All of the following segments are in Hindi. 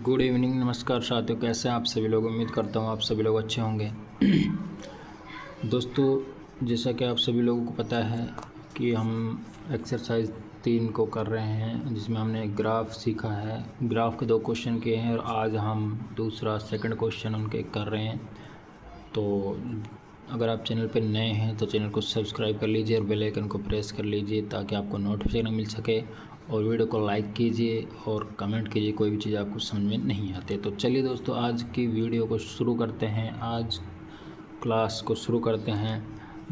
गुड इवनिंग, नमस्कार साथियों। कैसे हैं आप सभी लोग? उम्मीद करता हूँ आप सभी लोग अच्छे होंगे। दोस्तों, जैसा कि आप सभी लोगों को पता है कि हम एक्सरसाइज 3 को कर रहे हैं, जिसमें हमने ग्राफ सीखा है। ग्राफ के 2 क्वेश्चन किए हैं और आज हम दूसरा सेकंड क्वेश्चन उनके कर रहे हैं। तो अगर आप चैनल पर नए हैं तो चैनल को सब्सक्राइब कर लीजिए और बेल आइकन को प्रेस कर लीजिए ताकि आपको नोटिफिकेशन मिल सके, और वीडियो को लाइक कीजिए और कमेंट कीजिए कोई भी चीज़ आपको समझ में नहीं आती। तो चलिए दोस्तों, आज की वीडियो को शुरू करते हैं, आज क्लास को शुरू करते हैं।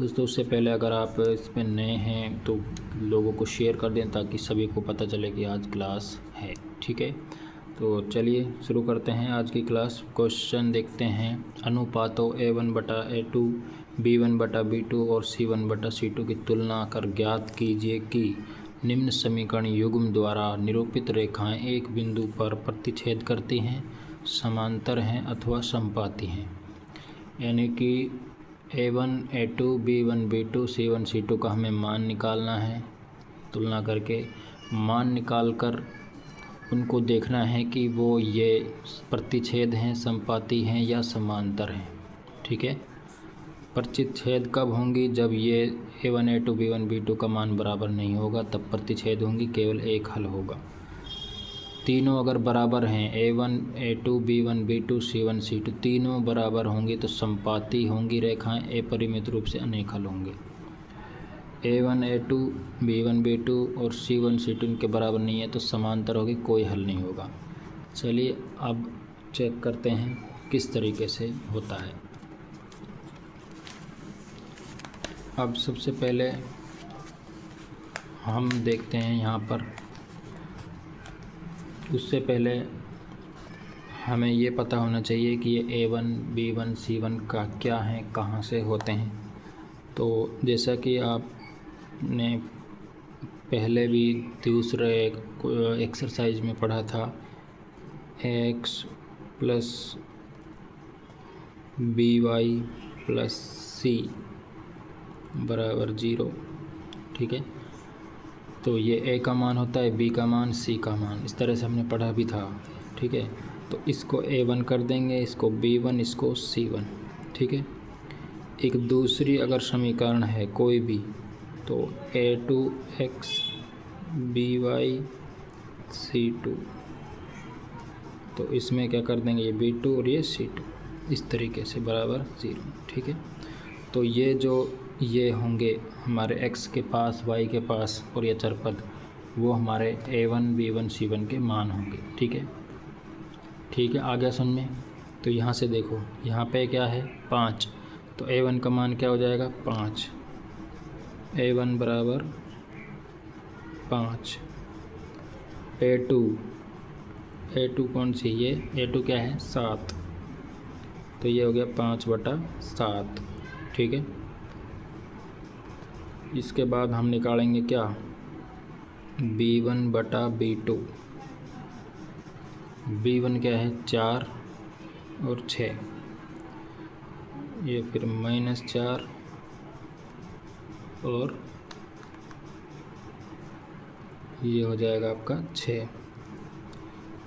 दोस्तों, उससे पहले अगर आप इस पर नए हैं तो लोगों को शेयर कर दें ताकि सभी को पता चले कि आज क्लास है। ठीक है, तो चलिए शुरू करते हैं आज की क्लास। क्वेश्चन देखते हैं। अनुपातों A1/A2, B1/B2 और C1/C2 की तुलना कर ज्ञात कीजिए कि निम्न समीकरण युग्म द्वारा निरूपित रेखाएं एक बिंदु पर प्रतिच्छेद करती हैं, समांतर हैं अथवा समपाती हैं। यानी कि A1, A2, B1, B2, C1, C2 का हमें मान निकालना है। तुलना करके मान निकाल कर उनको देखना है कि वो ये प्रतिच्छेद हैं, समपाती हैं या समांतर हैं। ठीक है, प्रतिच्छेद कब होंगी? जब ये A1, A2, B1, B2 का मान बराबर नहीं होगा तब प्रतिच्छेद होंगी, केवल एक हल होगा। तीनों अगर बराबर हैं, A1, A2, B1, B2, C1, C2 तीनों बराबर होंगी तो समपाती होंगी रेखाएं, अपरिमित रूप से अनेक हल होंगे। A1, A2, B1, B2 और C1, C2 इनके बराबर नहीं है तो समांतर होगी, कोई हल नहीं होगा। चलिए अब चेक करते हैं किस तरीके से होता है। अब सबसे पहले हम देखते हैं यहाँ पर। उससे पहले हमें ये पता होना चाहिए कि ये A1, B1, C1 का क्या है, कहाँ से होते हैं। तो जैसा कि आपने पहले भी दूसरे एक्सरसाइज में पढ़ा था, x plus by plus c बराबर 0। ठीक है, तो ये a का मान होता है, b का मान, c का मान, इस तरह से हमने पढ़ा भी था। ठीक है, तो इसको A1 कर देंगे, इसको B1, इसको C1। ठीक है, एक दूसरी अगर समीकरण है कोई भी तो A2x by C2, तो इसमें क्या कर देंगे, ये B2 और ये C2 इस तरीके से बराबर 0। ठीक है, तो ये होंगे हमारे x के पास, y के पास और ये चरपद, वो हमारे A1, B1, C1 के मान होंगे। ठीक है, ठीक है, आ गया समझ में? तो यहाँ से देखो, यहाँ पे क्या है, 5, तो A1 का मान क्या हो जाएगा, 5। A1 बराबर 5। A2 कौन सी, ये A2 क्या है, 7, तो ये हो गया 5/7। ठीक है, इसके बाद हम निकालेंगे क्या, B1/B2। B1 क्या है, 4 और 6, ये फिर -4 और ये हो जाएगा आपका 6।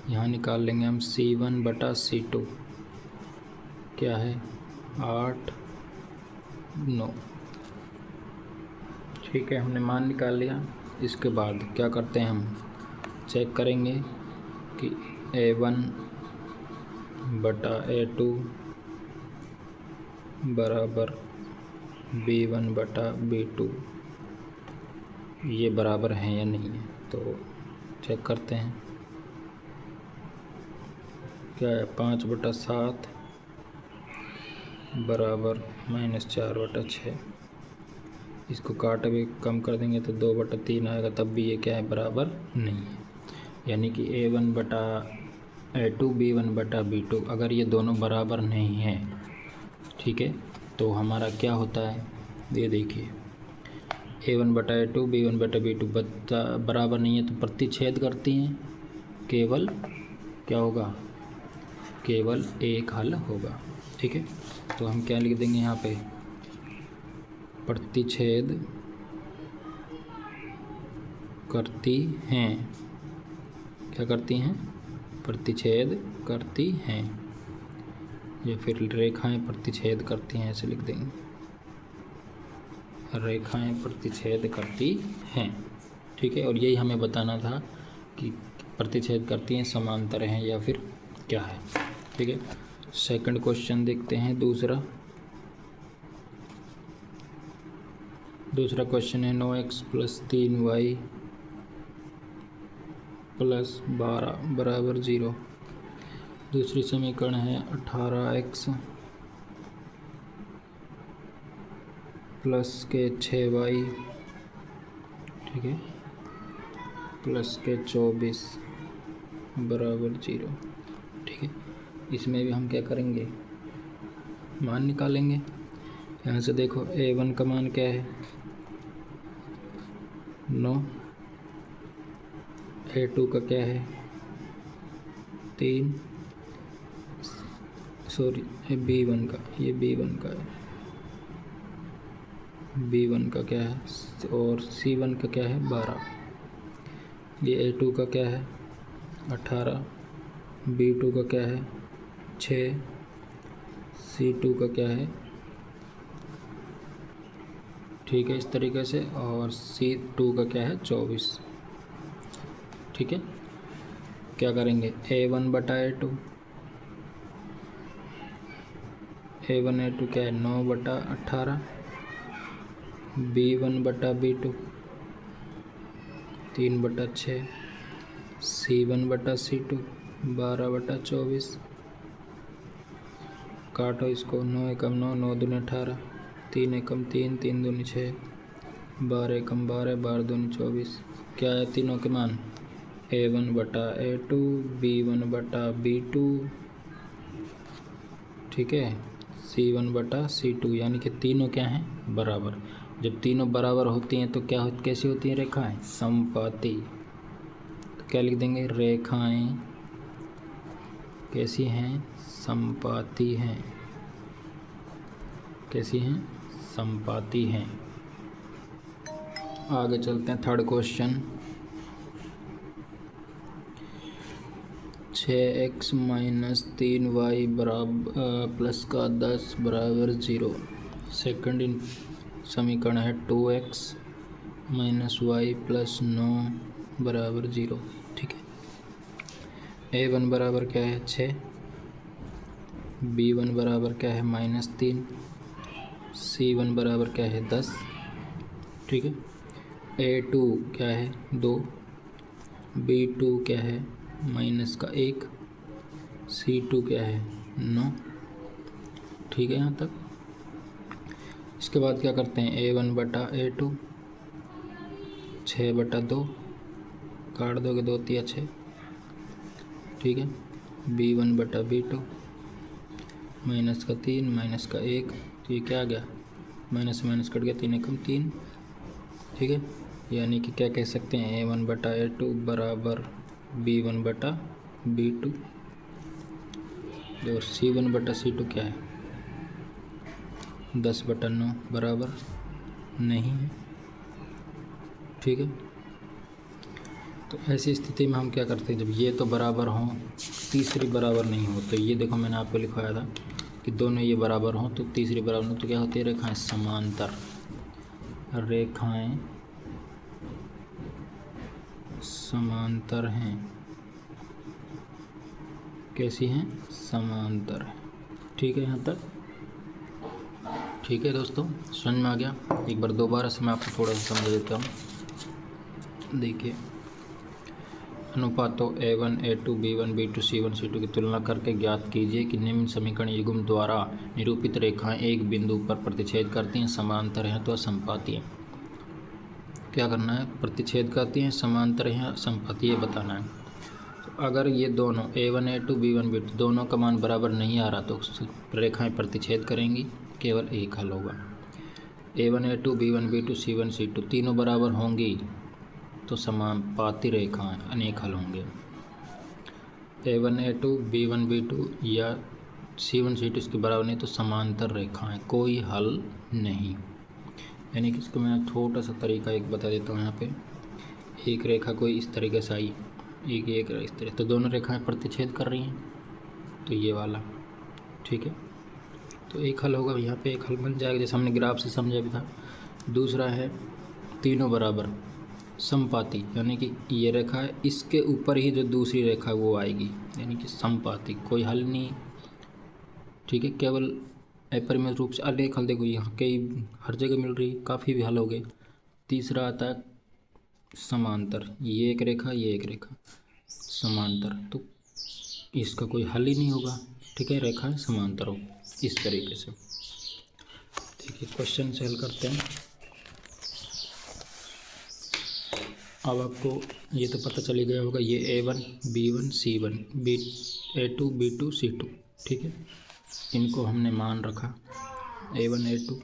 यहाँ निकाल लेंगे हम C1/C2, क्या है, 8, 9। ठीक है, हमने मान निकाल लिया। इसके बाद क्या करते हैं, हम चेक करेंगे कि A1/A2 बराबर B1/B2 ये बराबर हैं या नहीं है। तो चेक करते हैं, क्या है, 5/7 बराबर -4/6। इसको काट भी कम कर देंगे तो 2/3 आएगा, तब भी ये क्या है, बराबर नहीं है। यानी कि A1/A2, B1/B2 अगर ये दोनों बराबर नहीं हैं, ठीक है, तो हमारा क्या होता है, ये देखिए, A1/A2, B1/B2 बराबर नहीं है तो प्रतिच्छेद करती हैं, केवल क्या होगा, केवल एक हल होगा। ठीक है, तो हम क्या लिख देंगे यहाँ पे, प्रतिच्छेद करती हैं, क्या करती हैं, प्रतिच्छेद करती हैं, या फिर रेखाएं प्रतिच्छेद करती हैं, ऐसे लिख देंगे, रेखाएं प्रतिच्छेद करती हैं। ठीक है, और यही हमें बताना था कि प्रतिच्छेद करती हैं, समांतर हैं, या फिर क्या है। ठीक है, सेकंड क्वेश्चन देखते हैं। दूसरा क्वेश्चन है 9x + 3y + 12 = 0। दूसरी समीकरण है 18x + 6y, ठीक है, + 24 = 0। ठीक है, इसमें भी हम क्या करेंगे, मान निकालेंगे। यहाँ से देखो a1 का मान क्या है 9, a2 का क्या है 3, सॉरी b1 का, ये b1 का है, b1 का क्या है, और c1 का क्या है 12, ये a2 का क्या है 18, b2 का क्या है 6, c2 का क्या है, ठीक है, इस तरीके से, और c2 का क्या है 24। ठीक है, क्या करेंगे a1 बटा a2, a1 a2 क्या है 9 बटा 18, b1 बटा b2 3 बटा 6, c1 बटा c2 12 बटा 24। काटो इसको, 9 एकम 9, 9 दूनी 18, 3 एकम 3, 3 दूनी 6, 12 एकम 12, 12 दूनी 24। क्या है तीनों के मान, a1 बटा a2, b1 बटा b2, ठीक है, c1 बटा c2, यानी कि तीनों क्या हैं बराबर। जब तीनों बराबर होती हैं तो कैसी होती हैं रेखाएं, समपाती। तो क्या लिख देंगे, रेखाएं कैसी हैं, समपाती हैं। कैसी हैं, समपाती हैं। आगे चलते हैं, third question. 6x - 3y + 10 = 0। Second समीकरण है 2x - y + 9 = 0। ठीक है, a1 बराबर क्या है 6, b1 बराबर क्या है -3, c1 बराबर क्या है 10। ठीक है, a2 क्या है 2, b2 क्या है -1, c2 क्या है 9। ठीक है, यहाँ तक। इसके बाद क्या करते हैं, a1 बटा a2 6 बटा 2, काट दोगे 2 तिया 6। ठीक है, b1 बटा b2 -3 -1, तो ये क्या आ गया, माइनस से माइनस कट गया, 3 एकम 3। ठीक है, यानी कि क्या कह सकते हैं, a1 बटा a2 बराबर b1 बटा b2, और c1 बटा c2 क्या है 10 बटा 9 बराबर नहीं है। ठीक है, तो ऐसी स्थिति में हम क्या करते हैं, जब ये तो बराबर हों, तीसरी बराबर नहीं हो, तो ये देखो मैंने आपको लिखवाया था कि दोनों ये बराबर हों तो तीसरी बराबर हो, तो क्या होती है, रेखाएं समांतर। रेखाएं समांतर हैं। कैसी हैं, समांतर हैं। ठीक है, यहाँ तक ठीक है दोस्तों, समझ में आ गया। एक बार दोबारा से मैं आपको थोड़ा सा समझा देता हूँ। देखिए, अनुपातों a1 a2 b1 b2 c1 c2 की तुलना करके ज्ञात कीजिए कि निम्न समीकरण युग्म द्वारा निरूपित रेखाएं एक बिंदु पर प्रतिच्छेद करती हैं, समांतर हैं तो असंपाती हैं। क्या करना है, प्रतिच्छेद करती हैं, समांतर हैं, असंपाती, ये बताना है। तो अगर ये दोनों a1 a2 b1 b2 दोनों का मान बराबर नहीं आ रहा तो रेखाएं प्रतिच्छेद करेंगी, केवल एक हल होगा। a1 a2 b1 b2 c1 c2 तीनों बराबर होंगी तो समानुपाती रेखाएं अनेक हल होंगे। a1 a2 b1 b2 या c1 c2 इसके बराबर नहीं तो समांतर रेखाएं, कोई हल नहीं। यानी कि इसको मैं छोटा सा तरीका एक बता देता हूँ। यहाँ पे एक रेखा कोई इस तरीके से आई, एक एक इस तरह, तो दोनों रेखाएं प्रतिच्छेद कर रही हैं, तो ये वाला, ठीक है। तो एक हल होगा, यहाँ पे एक हल बन जाएगा, जैसे हमने ग्राफ से समझा भी था। दूसरा है तीनों बराबर समपाती, यानी कि ये रेखा है, इसके ऊपर ही जो दूसरी रेखा है वो आएगी, यानी कि समपाती। कोई हल नहीं, ठीक है, केवल अपरिमेय रूप से अनेक हल। देखो यहाँ कई हर जगह मिल रही, काफ़ी भी हल हो गए। तीसरा आता है समांतर, ये एक रेखा, ये एक रेखा समांतर, तो इसका कोई हल ही नहीं होगा, ठीक है, रेखा समांतर हो इस तरीके से। देखिए क्वेश्चन से हल करते हैं। अब आपको ये तो पता चली गया होगा, ये A1 B1 C1 A2 B2 C2, ठीक है। इनको हमने मान रखा A1 A2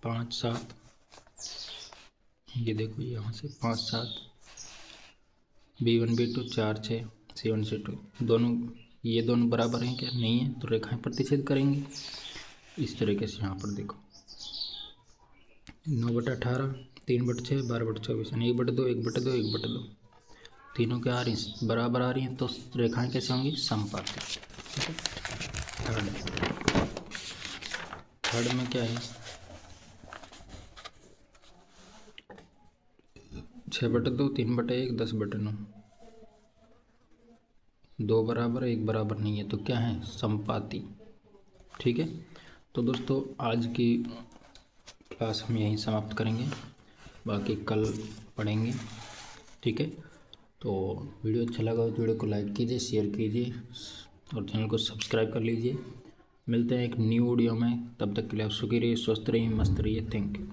5 7, ये देखो यहाँ से 5 7, B1 B2 4 6, C1 C2, दोनों ये दोनों बराबर हैं क्या? नहीं है, तो रेखाएं प्रतिच्छेद करेंगे इस तरीके से। यहाँ पर देखो 9/18 3/6 12/24, यानी 1/2 1/2 1/2, तीनों क्या आ रही हैं? बराबर आ रही हैं, तो रेखाएं कैसे होंगी? समपाती, ठीक है। थर्ड में क्या है? 6/2 3/1 10/9, 2 बराबर 1 बराबर नहीं है, तो क्या है? समपाती, ठीक है। तो दोस्तों आज की क्लास हम यहीं समाप्त करेंगे, बाकी कल पढ़ेंगे, ठीक है। तो वीडियो अच्छा लगा तो वीडियो को लाइक कीजिए, शेयर कीजिए और चैनल को सब्सक्राइब कर लीजिए। मिलते हैं एक न्यू वीडियो में, तब तक के लिए आप सुखी रहिए, स्वस्थ रहिए, मस्त रहिए। Thank you.